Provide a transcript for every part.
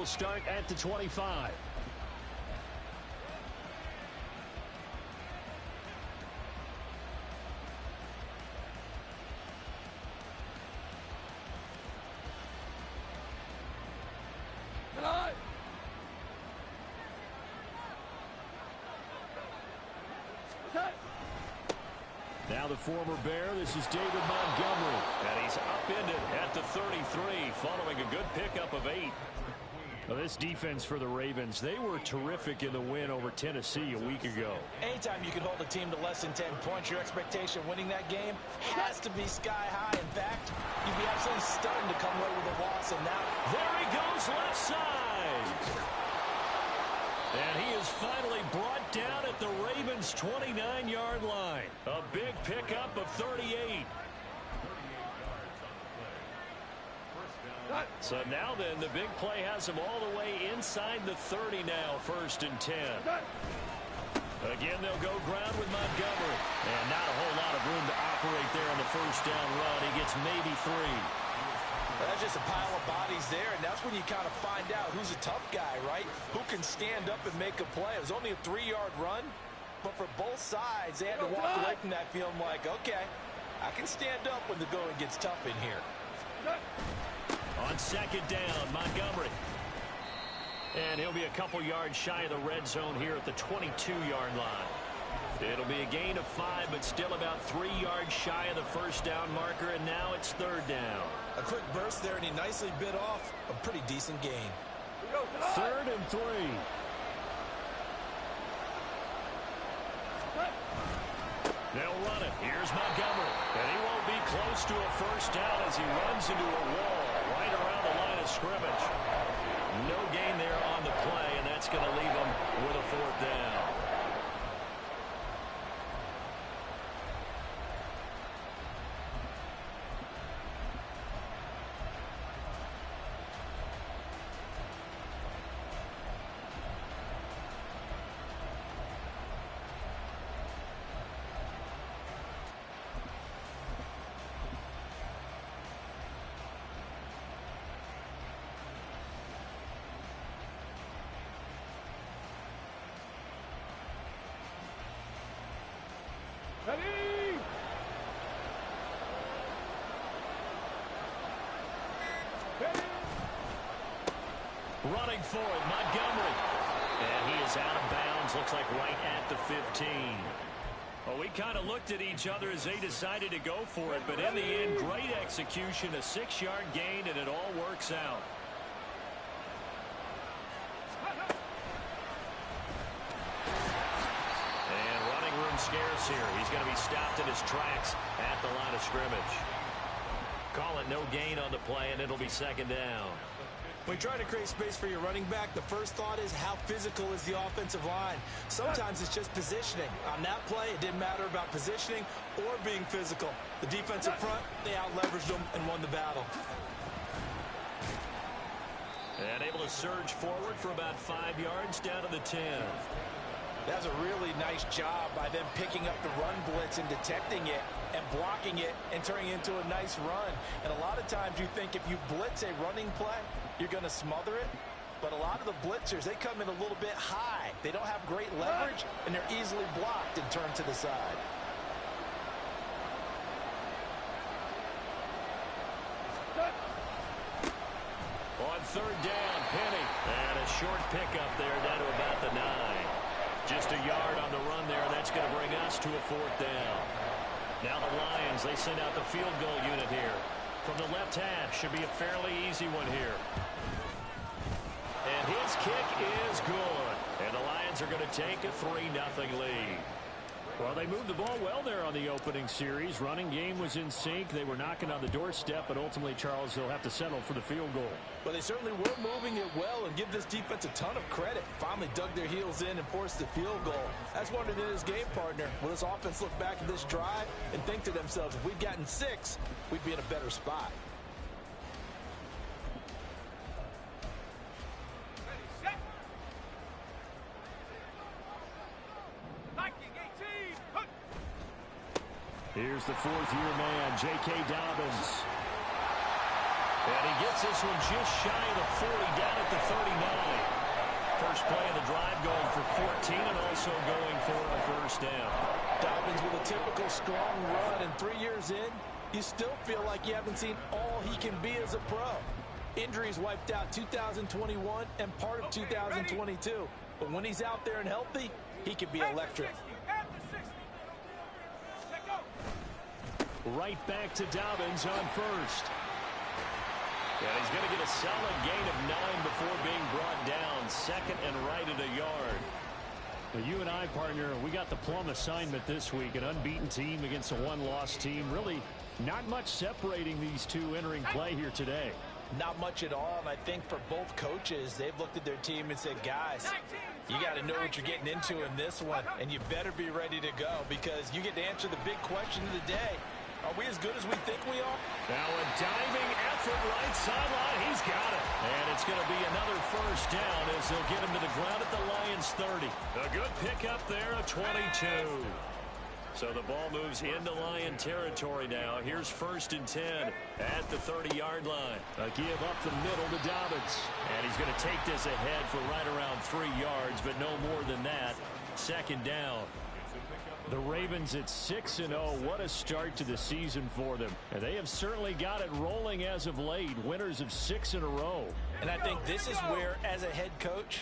Will start at the 25. Now the former Bear, this is David Montgomery. And he's upended at the 33 following a good pickup of 8. Well, this defense for the Ravens, they were terrific in the win over Tennessee a week ago. Anytime you can hold a team to less than 10 points, your expectation of winning that game has to be sky high. In fact, you'd be absolutely stunned to come away with a loss. And now, there he goes left side. And he is finally brought down at the Ravens' 29-yard line. A big pickup of 38. So now then, the big play has him all the way inside the 30 now, 1st and 10. Again, they'll go ground with Montgomery. And not a whole lot of room to operate there on the first down run. He gets maybe 3. That's just a pile of bodies there, and that's when you kind of find out who's a tough guy, right? Who can stand up and make a play. It was only a 3-yard run, but for both sides, they had to walk away from that feeling like, okay, I can stand up when the going gets tough in here. On 2nd down, Montgomery. And he'll be a couple yards shy of the red zone here at the 22-yard line. It'll be a gain of 5, but still about 3 yards shy of the first down marker, and now it's 3rd down. A quick burst there, and he nicely bit off a pretty decent gain. 3rd and 3. They'll run it. Here's Montgomery. And he won't be close to a first down as he runs into a wall right around the line of scrimmage. No gain there on the play, and that's going to leave him with a 4th down. Running for it, Montgomery. And he is out of bounds, looks like right at the 15. Well, we kind of looked at each other as they decided to go for it, but in the end, great execution, a 6-yard gain, and it all works out. And running room scarce here. He's going to be stopped in his tracks at the line of scrimmage. Call it no gain on the play, and it'll be 2nd down. When you try to create space for your running back, the first thought is how physical is the offensive line. Sometimes it's just positioning. On that play, it didn't matter about positioning or being physical. The defensive front, they out-leveraged them and won the battle. And able to surge forward for about 5 yards down to the 10. That's a really nice job by them picking up the run blitz and detecting it and blocking it and turning it into a nice run. And a lot of times you think if you blitz a running play, you're going to smother it. But a lot of the blitzers, they come in a little bit high. They don't have great leverage, and they're easily blocked and turned to the side. On 3rd down, Penny. And a short pickup there down to about the 9. Just a yard on the run there, and that's going to bring us to a 4th down. Now the Lions, they send out the field goal unit here. From the left half, should be a fairly easy one here. And his kick is good. And the Lions are going to take a 3-0 lead. Well, they moved the ball well there on the opening series. Running game was in sync. They were knocking on the doorstep, but ultimately, Charles, they'll have to settle for the field goal. But they certainly were moving it well, and give this defense a ton of credit. Finally dug their heels in and forced the field goal. That's wondered in his game partner. Will this offense look back at this drive and think to themselves, if we'd gotten 6, we'd be in a better spot. Here's the 4th-year man, J.K. Dobbins. And he gets this one just shy of the 40, down at the 39. First play of the drive going for 14 and also going for a first down. Dobbins with a typical strong run, and 3 years in, you still feel like you haven't seen all he can be as a pro. Injuries wiped out 2021 and part of 2022. But when he's out there and healthy, he can be electric. Right back to Dobbins on first. And he's going to get a solid gain of 9 before being brought down. Second and right at a yard. Well, you and I, partner, we got the plum assignment this week. An unbeaten team against a one-loss team. Really not much separating these two entering play here today. Not much at all, and I think for both coaches, they've looked at their team and said, guys, you got to know what you're getting into in this one, and you better be ready to go because you get to answer the big question of the day. Are we as good as we think we are? Now a diving effort right sideline. He's got it. And it's going to be another first down as they'll get him to the ground at the Lions 30. A good pickup there, a 22. So the ball moves into Lion territory now. Here's first and 10 at the 30-yard line. A give up the middle to Dobbins. And he's going to take this ahead for right around 3 yards, but no more than that. Second down. The Ravens at 6-0. What a start to the season for them. And they have certainly got it rolling as of late. Winners of 6 in a row. And I think this is where, as a head coach,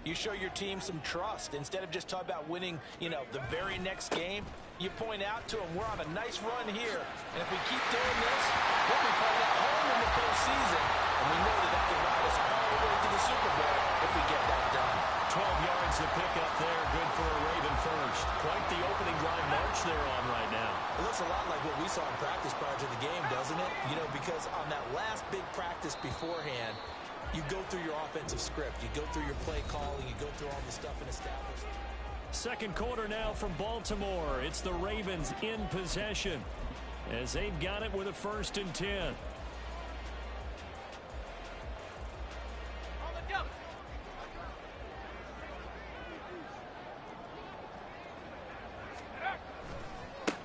you show your team some trust. Instead of just talking about winning, the very next game, you point out to them, we're on a nice run here. And if we keep doing this, we'll be playing at home in the postseason. And we know that can ride us all the way to the Super Bowl if we get that done. 12 yards to pick up there. Good for a Raven first. Quite the opening drive march they're on right now. It looks a lot like what we saw in practice prior to the game, doesn't it? Because on that last big practice beforehand, you go through your offensive script. You go through your play calling. You go through all the stuff and establish. Second quarter now from Baltimore. It's the Ravens in possession as they've got it with a first and 10.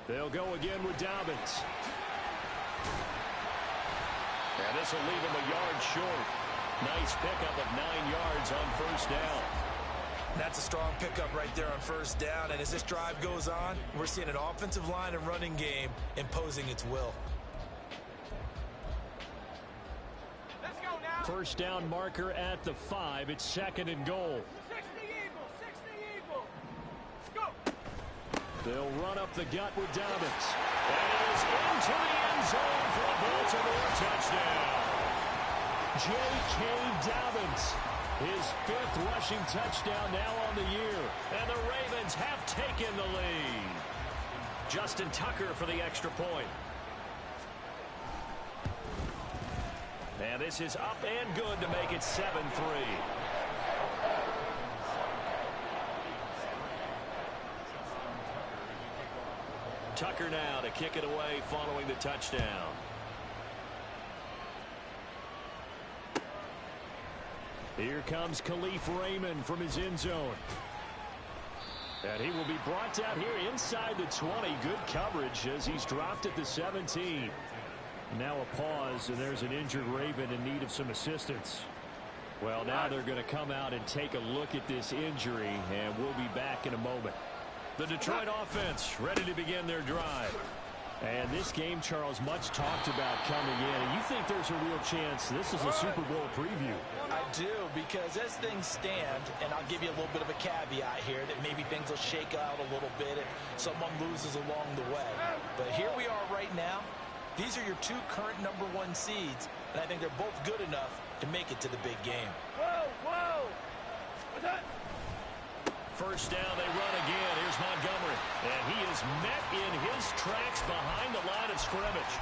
They'll go again with Dobbins. And this will leave him a yard short. Nice pickup of 9 yards on first down. That's a strong pickup right there on first down. And as this drive goes on, we're seeing an offensive line and running game imposing its will. Let's go now. First down marker at the 5. It's second and goal. 60 Eagle. Go. They'll run up the gut with Dobbins. And he is into the end zone for a Baltimore touchdown. J.K. Dobbins, his 5th rushing touchdown now on the year. And the Ravens have taken the lead. Justin Tucker for the extra point. And this is up and good to make it 7-3. Tucker now to kick it away following the touchdown. Here comes Khalif Raymond from his end zone. And he will be brought down here inside the 20. Good coverage as he's dropped at the 17. Now a pause, and there's an injured Raven in need of some assistance. Well, now they're going to come out and take a look at this injury, and we'll be back in a moment. The Detroit offense ready to begin their drive. And this game, Charles, much talked about coming in. And you think there's a real chance this is a Super Bowl preview? I do, because as things stand, and I'll give you a little bit of a caveat here, that maybe things will shake out a little bit if someone loses along the way. But here we are right now. These are your 2 current #1 seeds, and I think they're both good enough to make it to the big game. Whoa. What's that? First down, they run again. Here's Montgomery. And he is met in his tracks behind the line of scrimmage.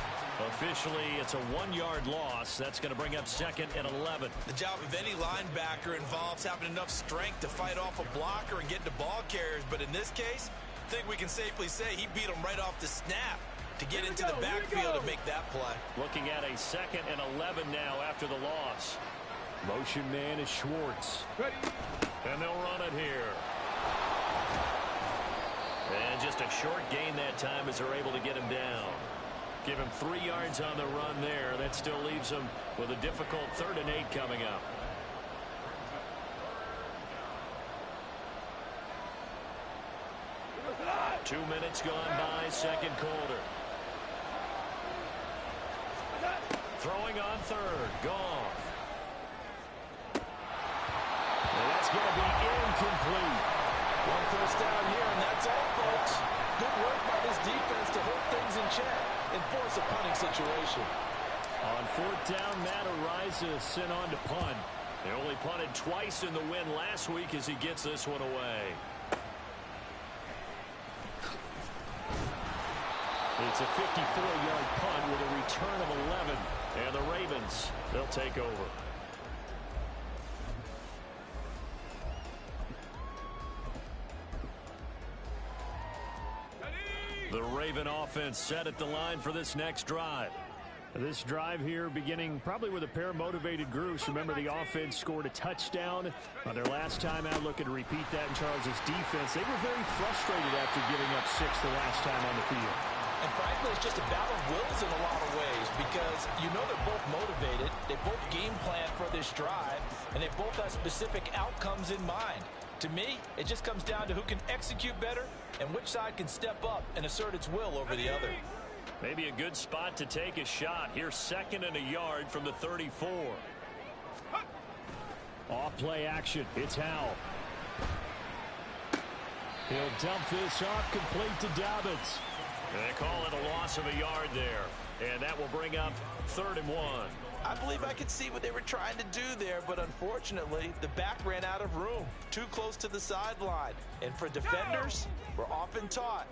Officially, it's a 1-yard loss. That's going to bring up second and 11. The job of any linebacker involves having enough strength to fight off a blocker and get to ball carriers. But in this case, I think we can safely say he beat him right off the snap to get into the backfield and make that play. Looking at a second and 11 now after the loss. Motion man is Schwartz. Ready. And they'll run it here. And just a short gain that time as they're able to get him down. Give him 3 yards on the run there. That still leaves him with a difficult 3rd and 8 coming up. Two minutes gone by, second quarter. Throwing on 3rd. Goff. And that's going to be incomplete. 1 first down here, and that's all, folks. Good work by this defense to hold things in check and force a punting situation. On 4th down, Matt Araiza sent on to punt. They only punted twice in the win last week as he gets this one away. It's a 54-yard punt with a return of 11. And the Ravens, they'll take over. The Raven offense set at the line for this next drive. This drive here beginning probably with a pair of motivated groups. Remember, the offense scored a touchdown on their last time out. Looking to repeat that in Charles' defense. They were very frustrated after giving up 6 the last time on the field. And frankly, it's just a battle of wills in a lot of ways because you know they're both motivated. They both game plan for this drive, and they both have specific outcomes in mind. To me, it just comes down to who can execute better and which side can step up and assert its will over the other. Maybe a good spot to take a shot. Here's 2nd and a yard from the 34. Off play action. It's Howell. He'll dump this off complete to Dobbins. They call it a loss of a yard there. And that will bring up 3rd and 1. I believe I could see what they were trying to do there, but unfortunately, the back ran out of room. Too close to the sideline. And for defenders, we're often taught,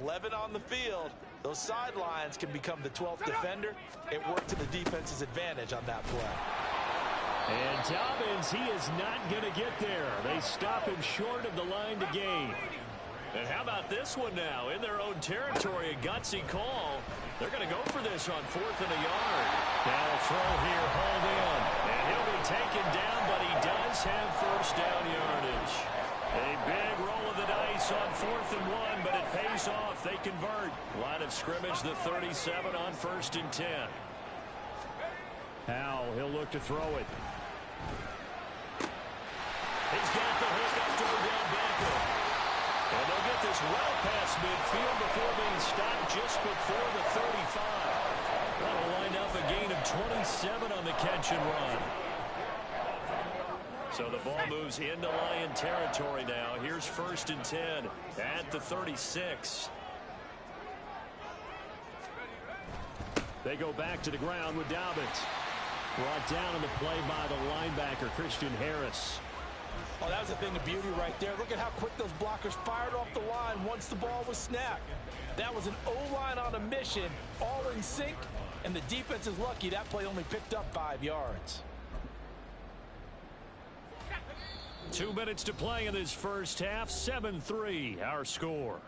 11 on the field, those sidelines can become the 12th defender. It worked to the defense's advantage on that play. And Dobbins, he is not going to get there. They stop him short of the line to gain. And how about this one now? In their own territory, a gutsy call. They're going to go for this on 4th and a yard. Now a throw here, hauled in. And he'll be taken down, but he does have 1st down yardage. A big roll of the dice on 4th and 1, but it pays off. They convert. Line of scrimmage, the 37 on 1st and 10. Howell, he'll look to throw it. He's got the hook up to Odell Beckham. And they'll get this well past midfield before being stopped just before the 35. That'll line up a gain of 27 on the catch and run. So the ball moves into Lion territory now. Here's 1st and 10 at the 36. They go back to the ground with Dobbins. Brought down on the play by the linebacker, Christian Harris. Oh, that was a thing of beauty right there. Look at how quick those blockers fired off the line once the ball was snapped. That was an O-line on a mission, all in sync, and the defense is lucky that play only picked up 5 yards. 2 minutes to play in this first half. 7-3, our score.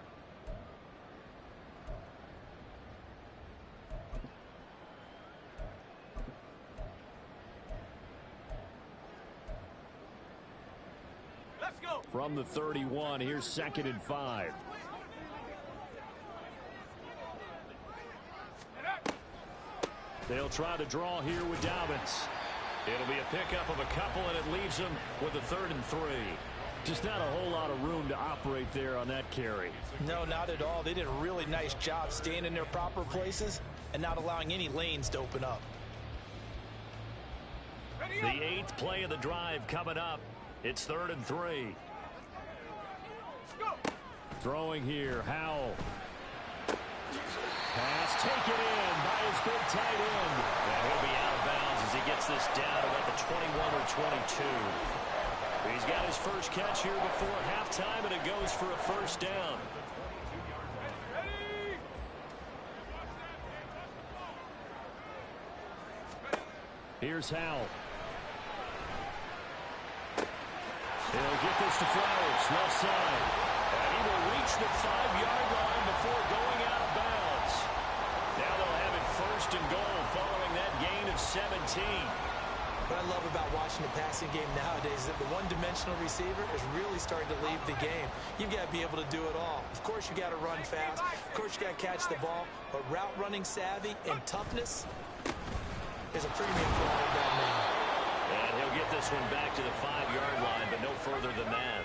Let's go. From the 31, here's 2nd and 5. They'll try to draw here with Dobbins. It'll be a pickup of a couple, and it leaves them with a 3rd and 3. Just not a whole lot of room to operate there on that carry. No, not at all. They did a really nice job staying in their proper places and not allowing any lanes to open up. The 8th play of the drive coming up. It's 3rd and 3. Throwing here, Howell. Pass taken in by his big tight end. And he'll be out of bounds as he gets this down to about the 21 or 22. He's got his first catch here before halftime, and it goes for a 1st down. Here's Howell. He'll get this to Flowers, left side. And he will reach the 5-yard line before going out of bounds. Now they'll have it 1st and goal following that gain of 17. What I love about watching the passing game nowadays is that the one-dimensional receiver is really starting to leave the game. You've got to be able to do it all. Of course, you got to run fast. Of course, you got to catch the ball. But route running savvy and toughness is a premium for all of that man. And he'll get this one back to the 5-yard line, but no further than that.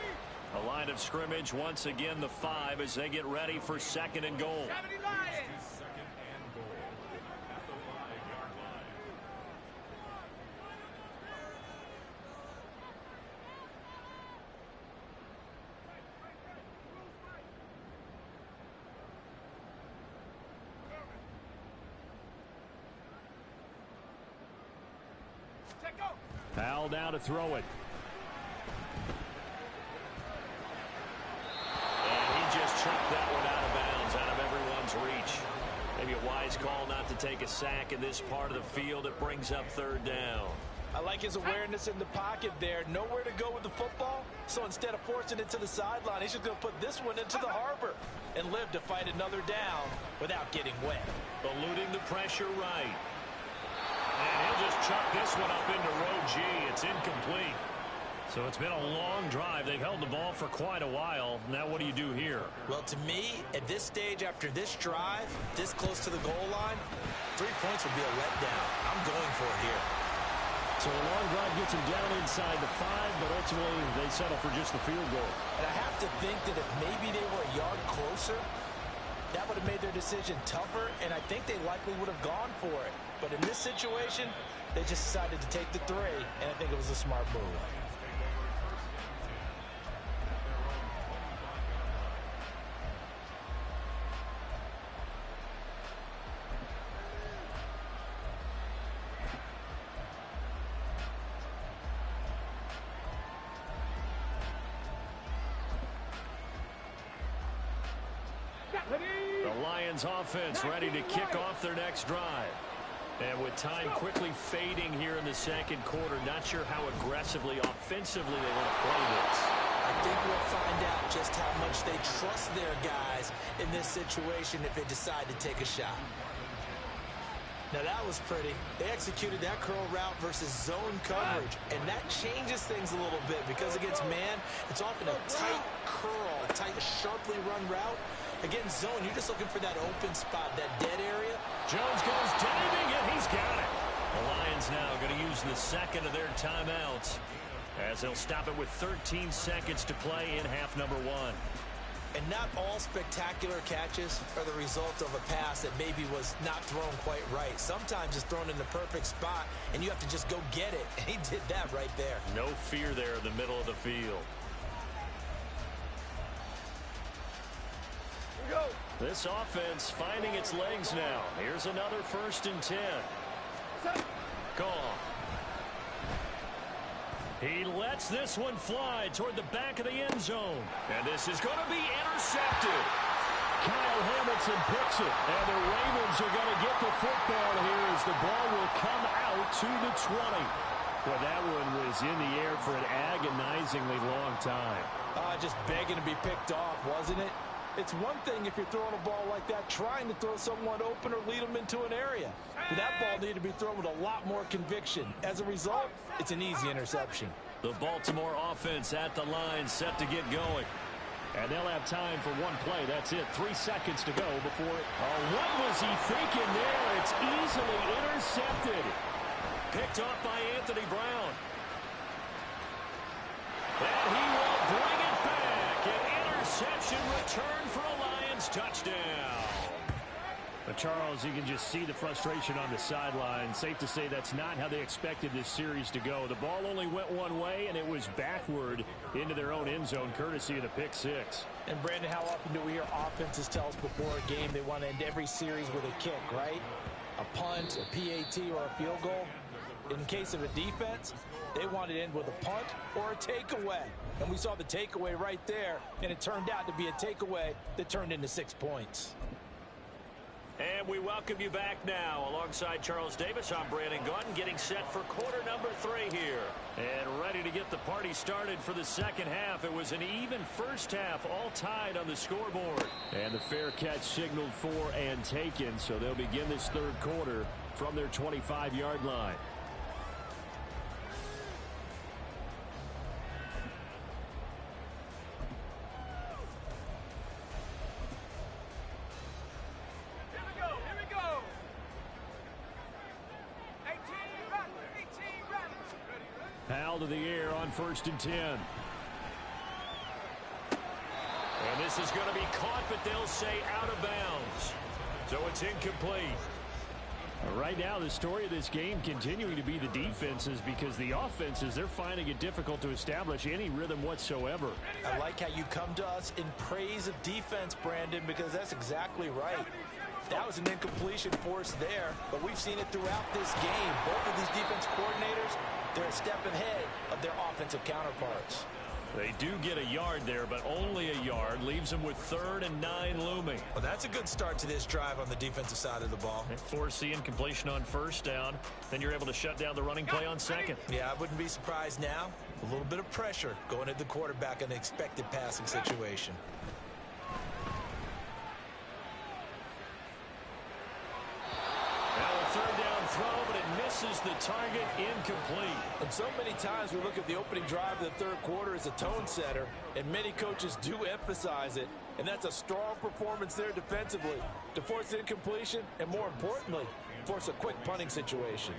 A line of scrimmage, once again, the 5 as they get ready for 2nd and goal. Powell now to throw it. And he just chucked that one out of bounds, out of everyone's reach. Maybe a wise call not to take a sack in this part of the field. It brings up 3rd down. I like his awareness in the pocket there. Nowhere to go with the football. So instead of forcing it to the sideline, he's just going to put this one into the harbor and live to fight another down without getting wet. Eluding the pressure right. And he'll just chuck this one up into row G. It's incomplete. So it's been a long drive. They've held the ball for quite a while. Now what do you do here? Well, to me, at this stage, after this drive, this close to the goal line, 3 points would be a letdown. I'm going for it here. So a long drive gets him down inside the 5, but ultimately they settle for just the field goal. And I have to think that if maybe they were a yard closer, that would have made their decision tougher, and I think they likely would have gone for it. But in this situation, they just decided to take the 3, and I think it was a smart move. The Lions offense ready to kick off their next drive. And with time quickly fading here in the 2nd quarter, not sure how aggressively, offensively they want to play this. I think we'll find out just how much they trust their guys in this situation if they decide to take a shot. Now that was pretty. They executed that curl route versus zone coverage, and that changes things a little bit because against man, it's often a tight curl, a tight, sharply run route. Against zone, you're just looking for that open spot, that dead area. Jones goes diving, and he's got it. The Lions now going to use the 2nd of their timeouts as they'll stop it with 13 seconds to play in half number 1. And not all spectacular catches are the result of a pass that maybe was not thrown quite right. Sometimes it's thrown in the perfect spot, and you have to just go get it. And he did that right there. No fear there in the middle of the field. This offense finding its legs now. Here's another 1st and 10. Gone. He lets this one fly toward the back of the end zone. And this is going to be intercepted. Kyle Hamilton picks it. And the Ravens are going to get the football here as the ball will come out to the 20. Well, that one was in the air for an agonizingly long time. Just begging to be picked off, wasn't it? It's one thing if you're throwing a ball like that, trying to throw someone open or lead them into an area. But that ball needed to be thrown with a lot more conviction. As a result, it's an easy interception. The Baltimore offense at the line, set to get going. And they'll have time for one play. That's it. 3 seconds to go before it. Oh, what was he thinking there? It's easily intercepted. Picked off by Anthony Brown. And he will bring it back. An interception return for a Lions touchdown. But Charles, you can just see the frustration on the sideline. Safe to say that's not how they expected this series to go. The ball only went one way, and it was backward into their own end zone, courtesy of the pick six. And, Brandon, how often do we hear offenses tell us before a game they want to end every series with a kick, right? A punt, a PAT, or a field goal. In case of a defense, they want to end with a punt or a takeaway. And we saw the takeaway right there, and it turned out to be a takeaway that turned into 6 points. And we welcome you back now. Alongside Charles Davis, I'm Brandon Gaudin, getting set for quarter number 3 here. And ready to get the party started for the second half. It was an even first half, all tied on the scoreboard. And the fair catch signaled for and taken, so they'll begin this third quarter from their 25-yard line. Powell to the air on 1st and 10. And this is going to be caught, but they'll say out of bounds. So it's incomplete. Right now, the story of this game continuing to be the defenses, because the offenses, they're finding it difficult to establish any rhythm whatsoever. I like how you come to us in praise of defense, Brandon, because that's exactly right. That was an incompletion forced there, but we've seen it throughout this game. Both of these defense coordinators, they're a step ahead of their offensive counterparts. They do get a yard there, but only a yard. Leaves them with 3rd and 9 looming. Well, that's a good start to this drive on the defensive side of the ball. They force the incompletion on 1st down. Then you're able to shut down the running play on 2nd. Yeah, I wouldn't be surprised now. A little bit of pressure going at the quarterback in an expected passing situation. Now a 3rd down throw, but it misses the target, incomplete. And so many times we look at the opening drive of the 3rd quarter as a tone setter, and many coaches do emphasize it, and that's a strong performance there defensively to force incompletion and, more importantly, force a quick punting situation.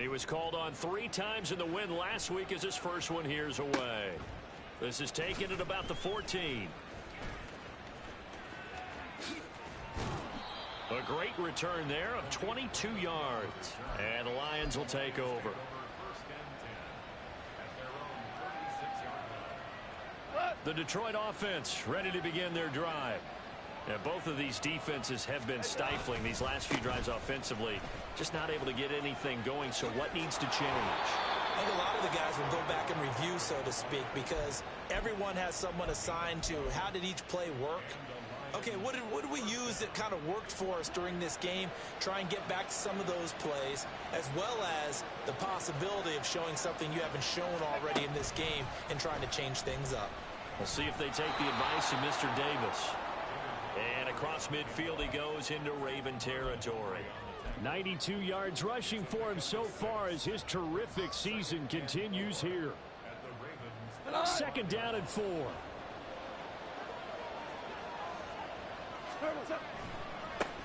He was called on 3 times in the win last week as his first one here's away. This is taken at about the 14. A great return there of 22 yards. And the Lions will take over. The Detroit offense ready to begin their drive. Now, both of these defenses have been stifling these last few drives offensively. Just not able to get anything going, so what needs to change? I think a lot of the guys will go back and review, so to speak, because everyone has someone assigned to how did each play work. Okay, what did we use that kind of worked for us during this game? Try and get back to some of those plays, as well as the possibility of showing something you haven't shown already in this game and trying to change things up. We'll see if they take the advice of Mr. Davis. And across midfield he goes into Raven territory. 92 yards rushing for him so far as his terrific season continues here. 2nd down and 4.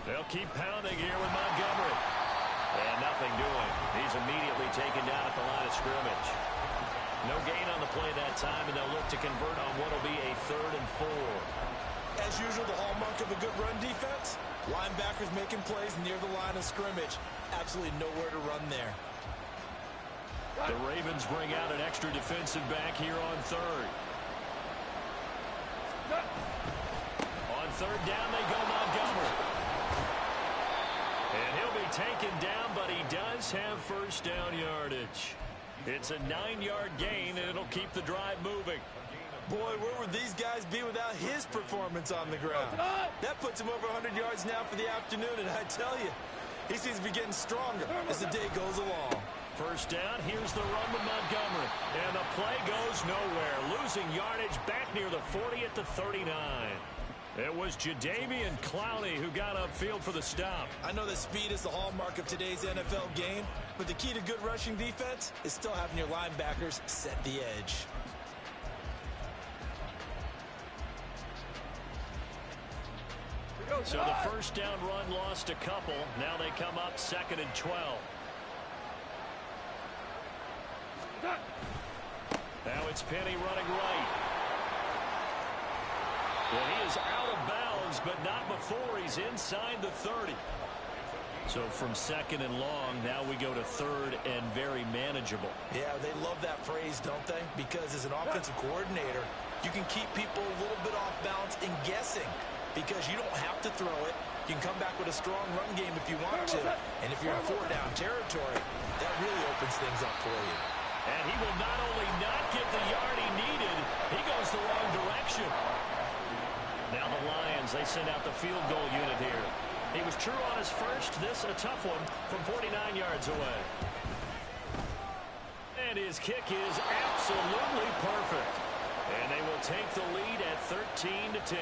They'll keep pounding here with Montgomery. And nothing doing. He's immediately taken down at the line of scrimmage. No gain on the play that time, and they'll look to convert on what will be a 3rd and 4. As usual, the hallmark of a good run defense, linebackers making plays near the line of scrimmage. Absolutely nowhere to run there. The Ravens bring out an extra defensive back here on 3rd. On 3rd down they go Montgomery. And he'll be taken down, but he does have 1st down yardage. It's a 9-yard gain, and it'll keep the drive moving. Boy, where would these guys be without his performance on the ground? That puts him over 100 yards now for the afternoon, and I tell you, he seems to be getting stronger as the day goes along. 1st down, here's the run with Montgomery. And the play goes nowhere. Losing yardage back near the 40 at the 39. It was Jadeveon Clowney who got upfield for the stop. I know that speed is the hallmark of today's NFL game, but the key to good rushing defense is still having your linebackers set the edge. So the 1st down run lost a couple. Now they come up 2nd and 12. Now it's Penny running right. Well, he is out of bounds, but not before he's inside the 30. So from 2nd and long, now we go to 3rd and very manageable. Yeah, they love that phrase, don't they? Because as an offensive coordinator, you can keep people a little bit off balance and guessing because you don't have to throw it. You can come back with a strong run game if you want to. And if you're in 4-down territory, that really opens things up for you. And he will not only not get the yard he needed, he goes the wrong direction. Now the Lions, they send out the field goal unit here. He was true on his first. This a tough one from 49 yards away. And his kick is absolutely perfect. And they will take the lead at 13-10.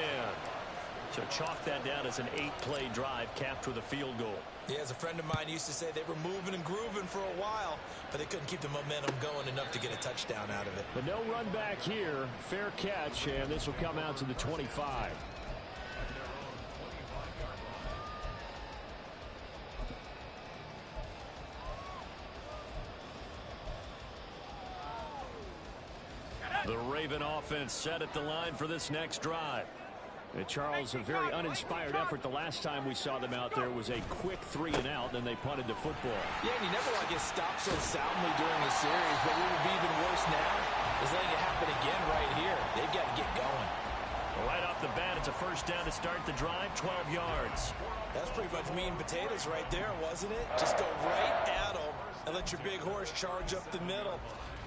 So chalk that down as an 8-play drive capped with a field goal. Yeah, as a friend of mine used to say, they were moving and grooving for a while, but they couldn't keep the momentum going enough to get a touchdown out of it. But no run back here. Fair catch, and this will come out to the 25. The Raven offense set at the line for this next drive. And Charles, a very uninspired effort the last time we saw them out there was a quick 3 and out, then they punted the football. Yeah, and you never want to get stopped so soundly during the series, but what would be even worse now is letting it happen again right here. They've got to get going. Right off the bat, it's a first down to start the drive, 12 yards. That's pretty much meat and potatoes right there, wasn't it? Just go right at them and let your big horse charge up the middle.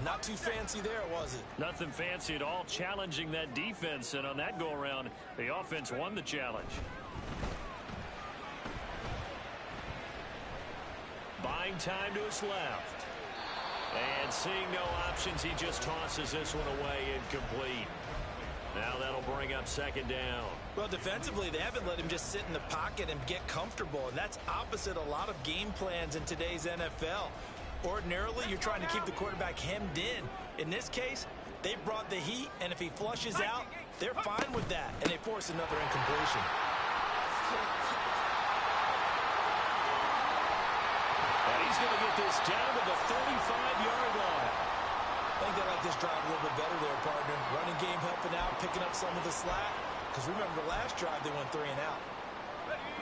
Not too fancy there, was it? Nothing fancy at all, challenging that defense, and on that go-around, the offense won the challenge. Buying time to his left. And seeing no options, he just tosses this one away incomplete. Now that'll bring up second down. Well, defensively, they haven't let him just sit in the pocket and get comfortable, and that's opposite a lot of game plans in today's NFL. Ordinarily, you're trying to keep the quarterback hemmed in. In this case, they brought the heat, and if he flushes out, they're fine with that, and they force another incompletion. And he's going to get this down to the 35-yard line. I think they like this drive a little bit better there, partner. Running game helping out, picking up some of the slack. Because remember, the last drive, they went 3 and out.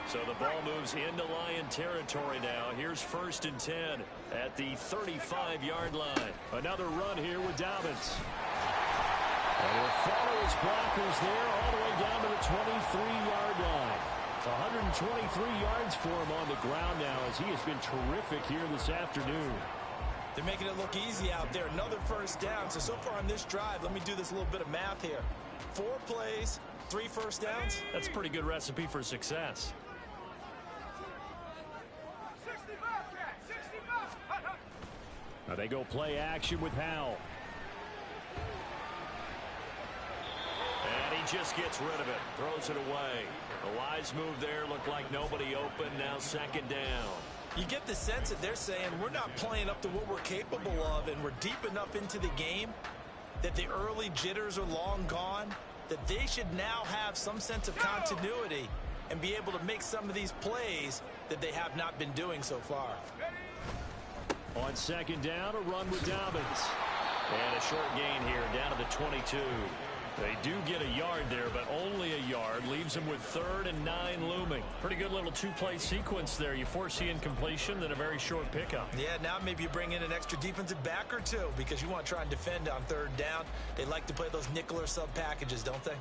So the ball moves into Lion territory now. Here's 1st and 10 at the 35-yard line. Another run here with Dobbins. And he'll follow his blockers there all the way down to the 23-yard line. 123 yards for him on the ground now as he has been terrific here this afternoon. They're making it look easy out there. Another first down. So far on this drive, let me do this little bit of math here. 4 plays, 3 first downs. That's a pretty good recipe for success. Now they go play action with Howell. And he just gets rid of it. Throws it away. A wise move there. Looked like nobody open. Now second down. You get the sense that they're saying we're not playing up to what we're capable of, and we're deep enough into the game that the early jitters are long gone, that they should now have some sense of continuity and be able to make some of these plays that they have not been doing so far. On second down, a run with Dobbins. And a short gain here down to the 22. They do get a yard there, but only a yard. Leaves them with 3rd and 9 looming. Pretty good little 2-play sequence there. You force the incompletion, then a very short pickup. Yeah, now maybe you bring in an extra defensive back or two because you want to try and defend on 3rd down. They like to play those nickel or sub packages, don't they?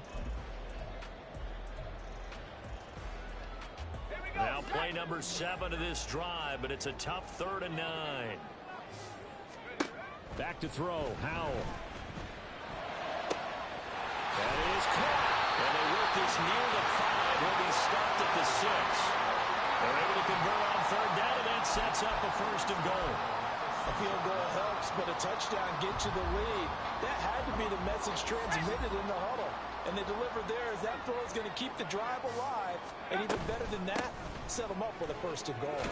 Now play number 7 of this drive, but it's a tough 3rd and 9. Back to throw, Howell. That is caught. And they work this near the 5. He'll be stopped at the 6. They're able to convert on 3rd down, and that sets up a 1st and goal. A field goal helps, but a touchdown gets you the lead. That had to be the message transmitted in the huddle. And they delivered there as that throw is going to keep the drive alive. And even better than that, set them up with a 1st and goal.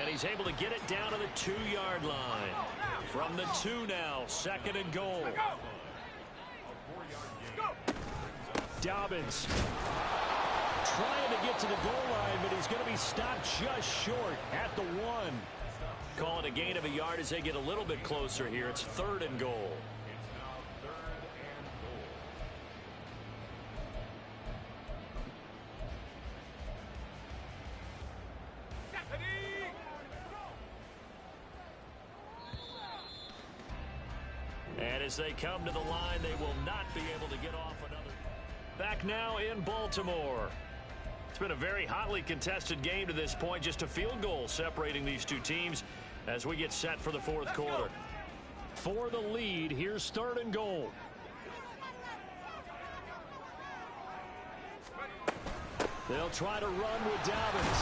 And he's able to get it down to the 2-yard line. From the 2 now, 2nd and goal. Dobbins trying to get to the goal line, but he's going to be stopped just short at the 1. Calling a gain of a yard as they get a little bit closer here. It's 3rd and goal. And as they come to the line, they will not be able to get off another. Back now in Baltimore. It's been a very hotly contested game to this point. Just a field goal separating these two teams as we get set for the 4th quarter. For the lead, here's 3rd and goal. They'll try to run with Dobbins.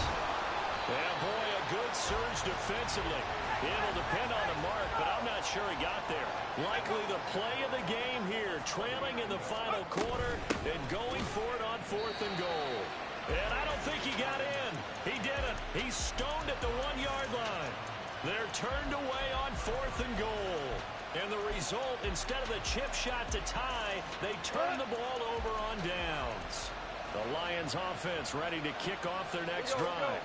Yeah, boy, a good surge defensively. It'll depend on the mark, but I'm not sure he got there. Likely the play of the game here, trailing in the final quarter and going for it on 4th and goal. And I don't think he got in. He didn't. He's stoned at the 1-yard line. They're turned away on 4th and goal. And the result, instead of the chip shot to tie, they turn the ball over on downs. The Lions offense ready to kick off their next drive.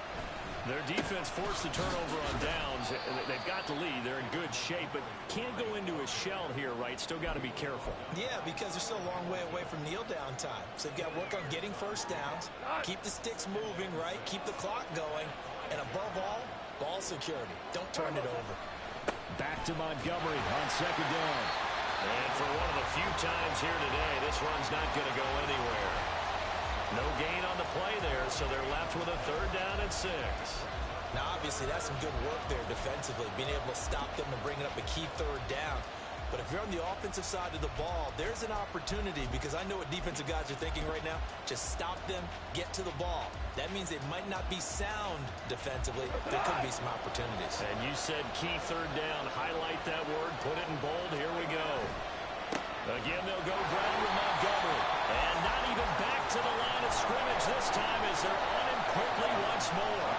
Their defense forced the turnover on downs. They've got the lead. They're in good shape, but can't go into a shell here, right? Still got to be careful. Yeah, because they're still a long way away from kneel down time. So they've got to work on getting first downs, keep the sticks moving, right? Keep the clock going, and above all, ball security. Don't turn it over. Back to Montgomery on second down. And for one of the few times here today, this run's not going to go anywhere. No gain on the play there, so they're left with a 3rd down and 6. Now, obviously, that's some good work there defensively, being able to stop them and bringing up a key 3rd down. But if you're on the offensive side of the ball, there's an opportunity, because I know what defensive guys are thinking right now. Just stop them, get to the ball. That means they might not be sound defensively. There could be some opportunities. And you said key 3rd down. Highlight that word, put it in bold. Here we go. Again, they'll go ground with Montgomery. And not even back to the line of scrimmage this time as they're on him quickly once more.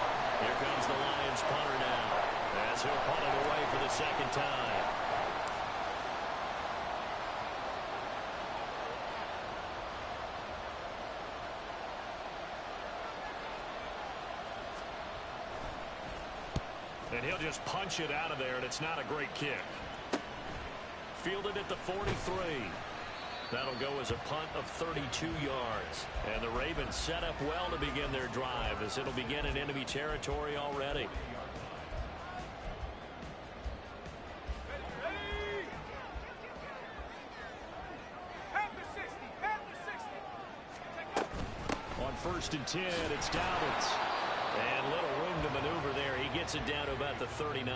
Here comes the Lions punter now as he'll punt it away for the 2nd time. And he'll just punch it out of there, and it's not a great kick. Fielded at the 43. That'll go as a punt of 32 yards. And the Ravens set up well to begin their drive, as it'll begin in enemy territory already. On 1st and 10, it's Dobbins. And little room to maneuver there. He gets it down to about the 39.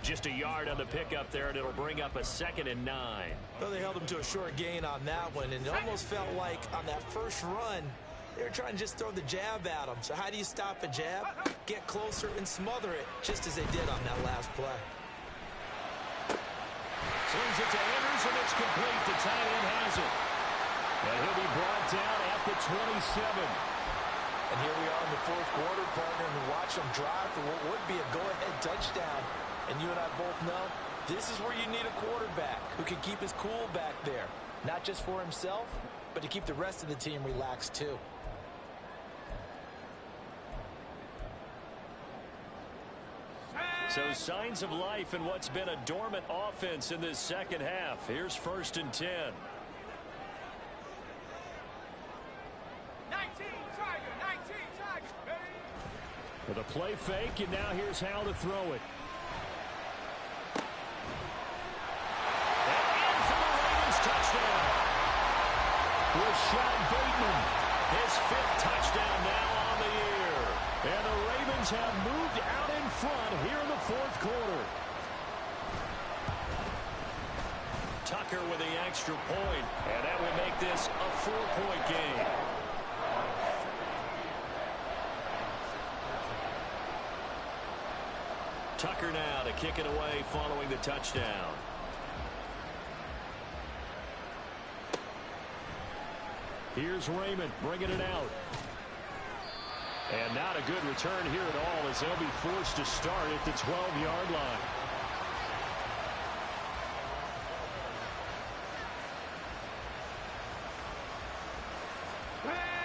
Just a yard on the pickup there, and it'll bring up a 2nd and 9. Well, they held him to a short gain on that one, and it almost felt like on that first run, they were trying to just throw the jab at him. So how do you stop a jab? Get closer and smother it, just as they did on that last play. Swings it to Andrews, and it's complete. The tight end has it. And he'll be brought down at the 27. And here we are in the 4th quarter, partner, and watch them drive for what would be a go-ahead touchdown. And you and I both know this is where you need a quarterback who can keep his cool back there. Not just for himself, but to keep the rest of the team relaxed too. So signs of life in what's been a dormant offense in this 2nd half. Here's 1st and 10. 19 Tiger, baby. With a play fake, and now here's how to throw it. And in for the Ravens touchdown. Rashad Bateman, his 5th touchdown now on the year. And the Ravens have moved out in front here in the 4th quarter. Tucker with the extra point, and that will make this a 4-point game. Tucker now to kick it away following the touchdown. Here's Raymond bringing it out. And not a good return here at all, as they'll be forced to start at the 12-yard line.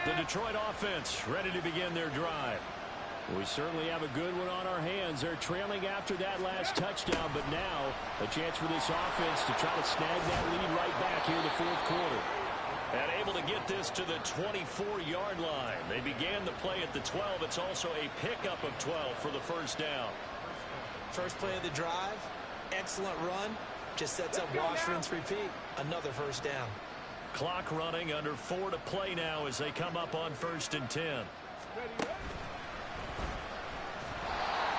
The Detroit offense ready to begin their drive. We certainly have a good one on our hands. They're trailing after that last touchdown, but now a chance for this offense to try to snag that lead right back here in the 4th quarter. And able to get this to the 24-yard line. They began the play at the 12. It's also a pickup of 12 for the 1st down. First play of the drive, excellent run. Just sets up wash, rinse, repeat. Another 1st down. Clock running, under 4 to play now as they come up on 1st and 10.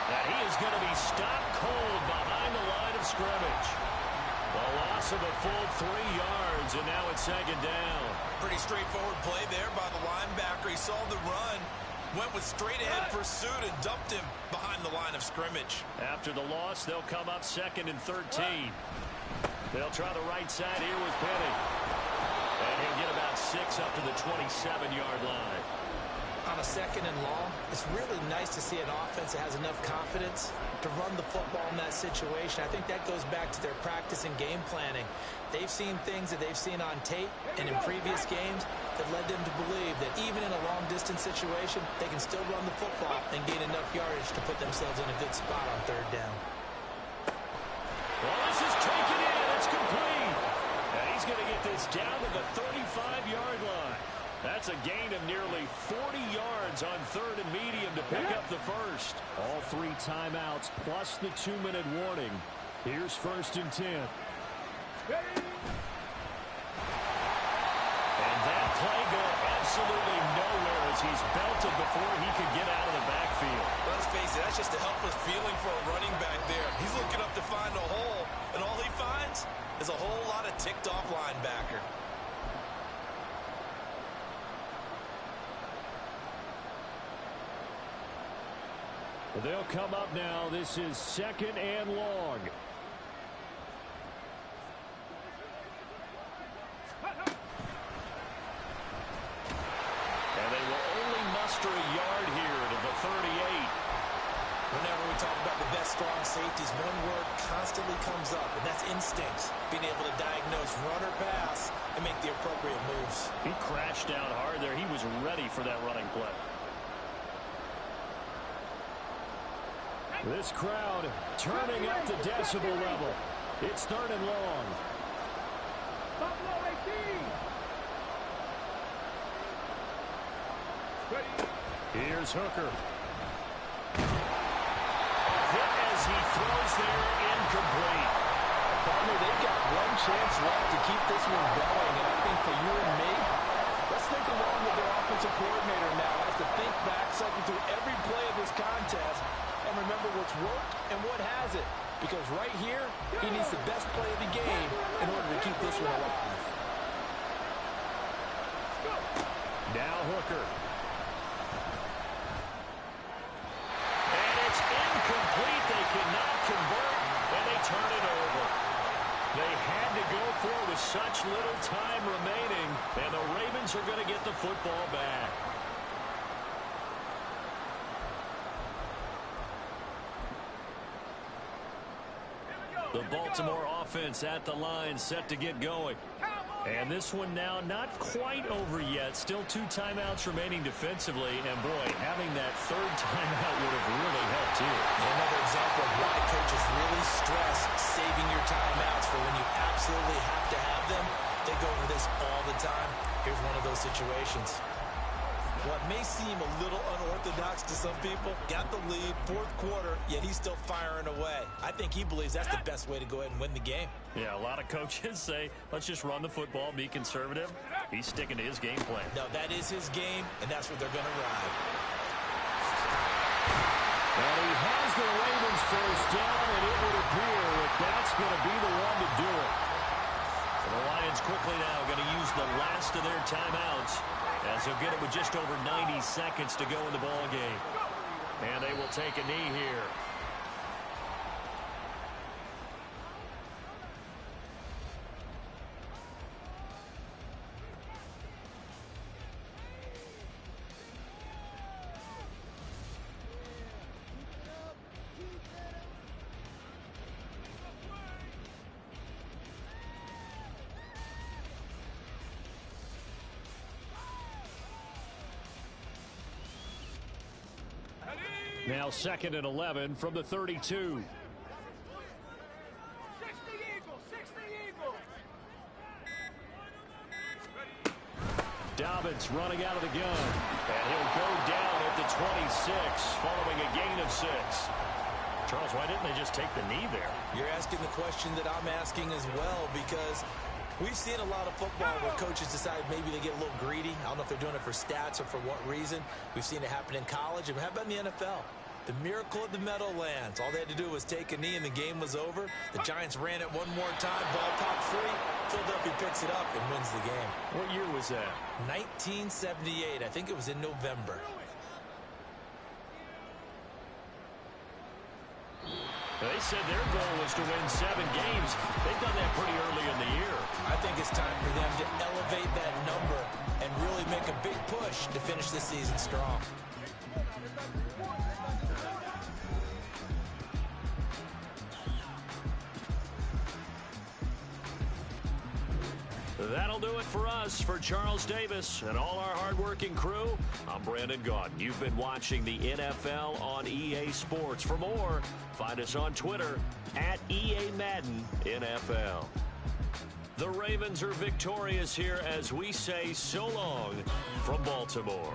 And he is going to be stopped cold behind the line of scrimmage. A loss of a full 3 yards, and now it's 2nd down. Pretty straightforward play there by the linebacker. He saw the run, went with straight-ahead pursuit, and dumped him behind the line of scrimmage. After the loss, they'll come up 2nd and 13. They'll try the right side here with Penny. And he'll get about 6 up to the 27-yard line. I'm On a 2nd and long, it's really nice to see an offense that has enough confidence to run the football in that situation. I think that goes back to their practice and game planning. They've seen things that they've seen on tape and in previous games that led them to believe that even in a long-distance situation, they can still run the football and gain enough yardage to put themselves in a good spot on 3rd down. Well, this is taken in. It's complete. And he's going to get this down to the 35-yard line. That's a gain of nearly 40 yards on 3rd and medium to pick up the first. All 3 timeouts plus the 2-minute warning. Here's 1st and 10. And that play going absolutely nowhere as he's belted before he could get out of the backfield. Let's face it, that's just a helpless feeling for a running back there. He's looking up to find a hole, and all he finds is a whole lot of ticked-off linebacker. They'll come up now. This is 2nd and long. And they will only muster a yard here to the 38. Whenever we talk about the best strong safeties, one word constantly comes up, and that's instincts. Being able to diagnose run or pass and make the appropriate moves. He crashed down hard there. He was ready for that running play. This crowd turning up the decibel level. It's 3rd and long. Buffalo 18. Here's Hooker. Hit as he throws there, incomplete. Partner, they've got one chance left to keep this one going, and I think for you and me, let's think along with their offensive coordinator now as to think back, cycle through every play of this contest, and remember what's worked and what hasn't. Because right here, he needs the best play of the game in order to keep this one alive. Now Hooker. And it's incomplete. They cannot convert, and they turn it over. They had to go for it with such little time remaining, and the Ravens are going to get the football back. The Baltimore offense at the line set to get going. And this one now not quite over yet. Still 2 timeouts remaining defensively. And, boy, having that 3rd timeout would have really helped, too. Another example of why coaches really stress saving your timeouts for when you absolutely have to have them. They go over this all the time. Here's one of those situations. What may seem a little unorthodox to some people, got the lead, 4th quarter, yet he's still firing away. I think he believes that's the best way to go ahead and win the game. Yeah, a lot of coaches say, let's just run the football, be conservative. He's sticking to his game plan. No, that is his game, and that's what they're going to ride. And he has the Ravens first down, and it would appear that that's going to be the one to do it. So the Lions quickly now going to use the last of their timeouts, as they'll get it with just over 90 seconds to go in the ball game. And they will take a knee here. Now 2nd and 11 from the 32. 60 Eagles, 60 Eagles. Dobbins running out of the gun. And he'll go down at the 26 following a gain of 6. Charles, why didn't they just take the knee there? You're asking the question that I'm asking as well, because we've seen a lot of football where coaches decide maybe they get a little greedy. I don't know if they're doing it for stats or for what reason. We've seen it happen in college, and how about in the NFL? The miracle of the Meadowlands. All they had to do was take a knee, and the game was over. The Giants ran it one more time. Ball popped free. Philadelphia picks it up and wins the game. What year was that? 1978. I think it was in November. They said their goal was to win 7 games. They've done that pretty early in the year. I think it's time for them to elevate that number and really make a big push to finish this season strong. That'll do it for us. For Charles Davis and all our hardworking crew, I'm Brandon Gaudin. You've been watching the NFL on EA Sports. For more, find us on Twitter at EA Madden NFL. The Ravens are victorious here as we say so long from Baltimore.